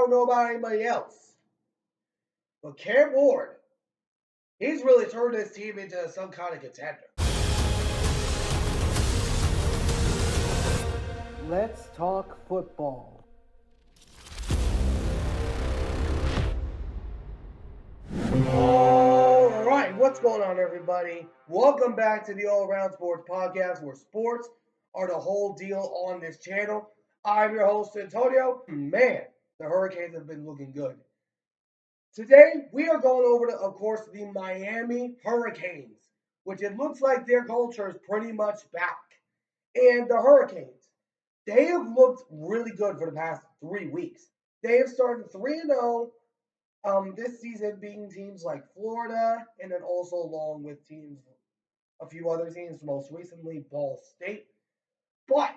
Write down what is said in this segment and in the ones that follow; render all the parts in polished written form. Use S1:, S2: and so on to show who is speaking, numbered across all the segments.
S1: don't know about anybody else, but Cam Ward, he's really turned his team into some kind of contender.
S2: Let's talk football.
S1: All right, what's going on, everybody? Welcome back to the All Around Sports Podcast, where sports are the whole deal on this channel. I'm your host, Antonio. Man, the Hurricanes have been looking good. Today, we are going over to, of course, the Miami Hurricanes, which it looks like their culture is pretty much back. And the Hurricanes, they have looked really good for the past 3 weeks. They have started 3-0 this season, beating teams like Florida, and then also along with a few other teams, most recently Ball State. But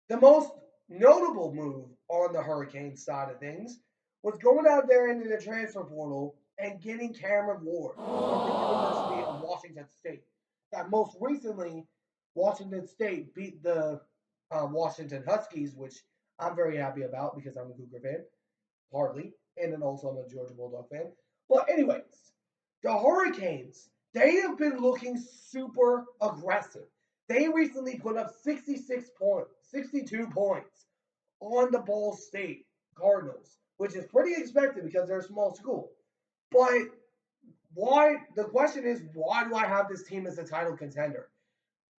S1: the most notable move on the Hurricanes side of things was going out there into the transfer portal and getting Camron Ward from the University of Washington State. That most recently, Washington State beat the Washington Huskies, which I'm very happy about because I'm a Cougar fan, partly, and then also I'm a Georgia Bulldog fan. But anyways, the Hurricanes, they have been looking super aggressive. They recently put up 62 points on the Ball State Cardinals, which is pretty expected because they're a small school. But why? The question is, why do I have this team as a title contender?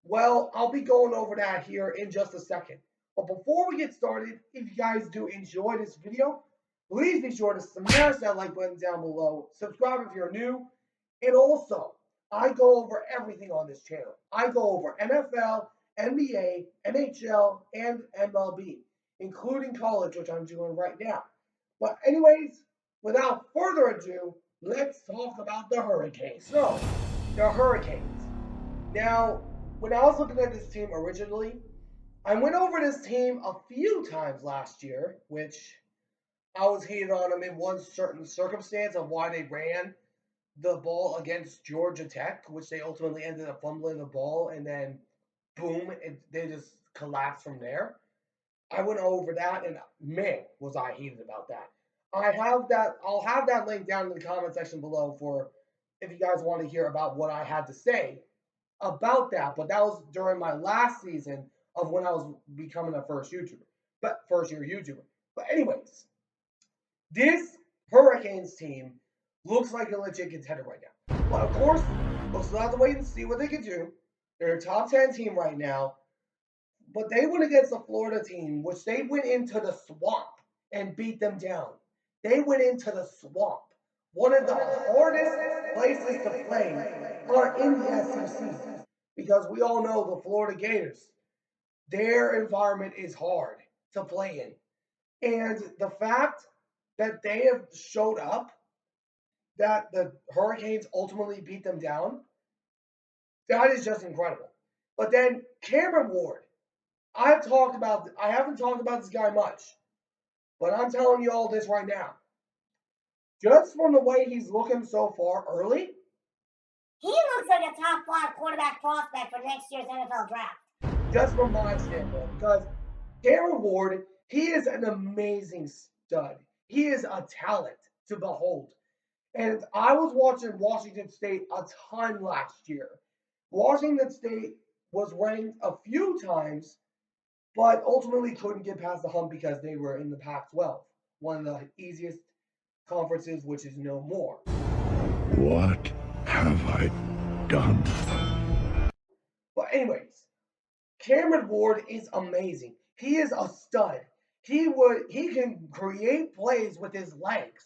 S1: Well, I'll be going over that here in just a second. But before we get started, if you guys do enjoy this video, please be sure to smash that like button down below. Subscribe if you're new. And also, I go over everything on this channel. I go over NFL, NBA, NHL, and MLB, including college, which I'm doing right now. But anyways, without further ado, let's talk about the Hurricanes. So, the Hurricanes. Now, when I was looking at this team originally, I went over this team a few times last year, which I was heated on them in one certain circumstance of why they ran the ball against Georgia Tech, which they ultimately ended up fumbling the ball, and then boom, they just collapsed from there. I went over that, and man, was I heated about that. I'll have that link down in the comment section below for if you guys want to hear about what I had to say about that. But that was during my last season of when I was becoming a first year YouTuber. But anyways, this Hurricanes team looks like a legit contender right now. But of course, we'll still have to wait and see what they can do. They're a top 10 team right now. But they went against the Florida team, which they went into the swamp and beat them down. They went into the swamp. One of the hardest places to play are in the SEC. Because we all know the Florida Gators, their environment is hard to play in. And the fact that they have showed up, that the Hurricanes ultimately beat them down, that is just incredible. But then Camron Ward, I haven't talked about this guy much, but I'm telling you all this right now. Just from the way he's looking so far early,
S3: he looks like a top 5 quarterback prospect for next year's NFL draft.
S1: Just from my standpoint, because Camron Ward, he is an amazing stud. He is a talent to behold. And I was watching Washington State a ton last year. Washington State was ranked a few times, but ultimately couldn't get past the hump because they were in the Pac-12, one of the easiest conferences, which is no more.
S4: What have I done?
S1: But anyways, Camron Ward is amazing. He is a stud. He can create plays with his legs.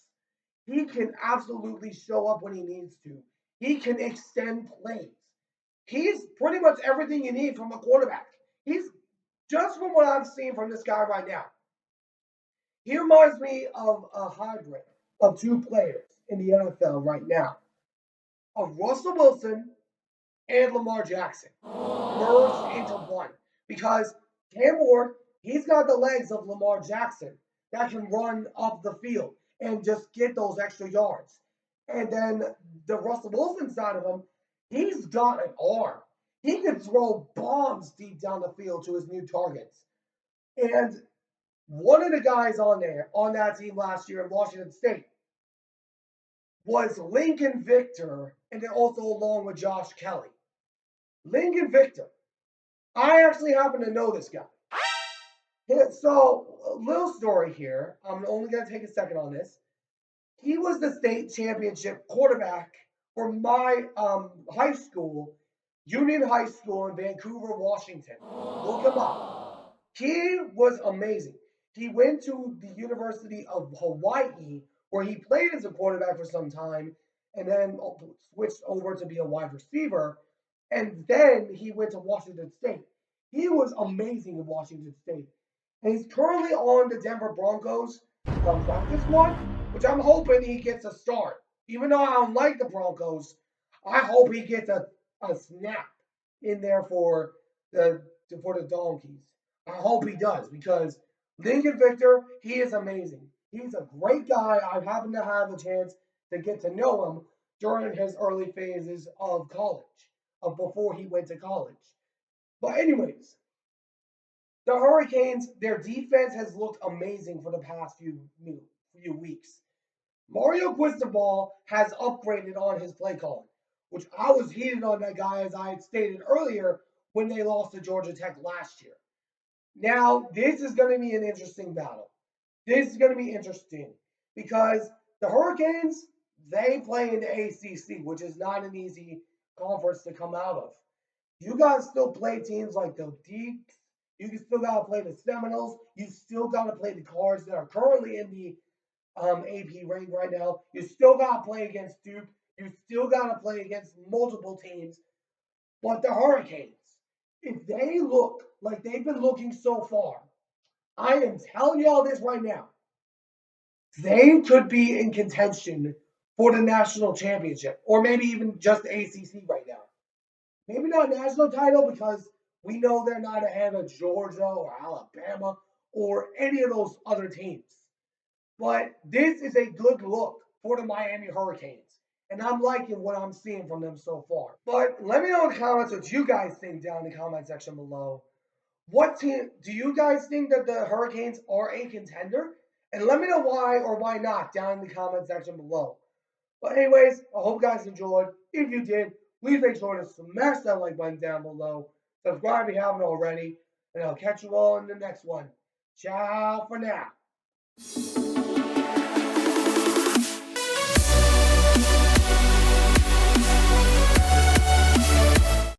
S1: He can absolutely show up when he needs to. He can extend plays. He's pretty much everything you need from a quarterback. He's just from what I've seen from this guy right now. He reminds me of a hybrid of two players in the NFL right now, of Russell Wilson and Lamar Jackson merged into one. Because Cam Ward, he's got the legs of Lamar Jackson that can run up the field and just get those extra yards. And then the Russell Wilson side of him, he's got an arm. He can throw bombs deep down the field to his new targets. And One of the guys on that team last year in Washington State was Lincoln Victor, and then also along with Josh Kelly. Lincoln Victor. I actually happen to know this guy. So, a little story here. I'm only going to take a second on this. He was the state championship quarterback for my high school, Union High School in Vancouver, Washington. Look him up. He was amazing. He went to the University of Hawaii, where he played as a quarterback for some time, and then switched over to be a wide receiver. And then he went to Washington State. He was amazing in Washington State. And he's currently on the Denver Broncos practice squad, which I'm hoping he gets a start. Even though I don't like the Broncos, I hope he gets a snap in there for the Donkeys. I hope he does, because Lincoln Victor, he is amazing. He's a great guy. I happen to have the chance to get to know him during his early phases of college, of before he went to college. But anyways, the Hurricanes, their defense has looked amazing for the past few weeks. Mario Cristobal has upgraded on his play calling, which I was heated on that guy, as I had stated earlier, when they lost to Georgia Tech last year. Now, this is going to be an interesting battle. This is going to be interesting because the Hurricanes, they play in the ACC, which is not an easy conference to come out of. You guys still play teams like the Deeks. You still got to play the Seminoles. You still got to play the Cards that are currently in the AP rank right now. You still got to play against Duke. You still got to play against multiple teams. But the Hurricanes, if they look like they've been looking so far, I am telling y'all this right now, they could be in contention for the national championship, or maybe even just the ACC right now. Maybe not a national title, because we know they're not ahead of Georgia or Alabama or any of those other teams. But this is a good look for the Miami Hurricanes. And I'm liking what I'm seeing from them so far. But let me know in the comments what you guys think down in the comment section below. What team do you guys think that the Hurricanes are a contender? And let me know why or why not down in the comment section below. But anyways, I hope you guys enjoyed. If you did, please make sure to smash that like button down below. Subscribe if you haven't already. And I'll catch you all in the next one. Ciao for now.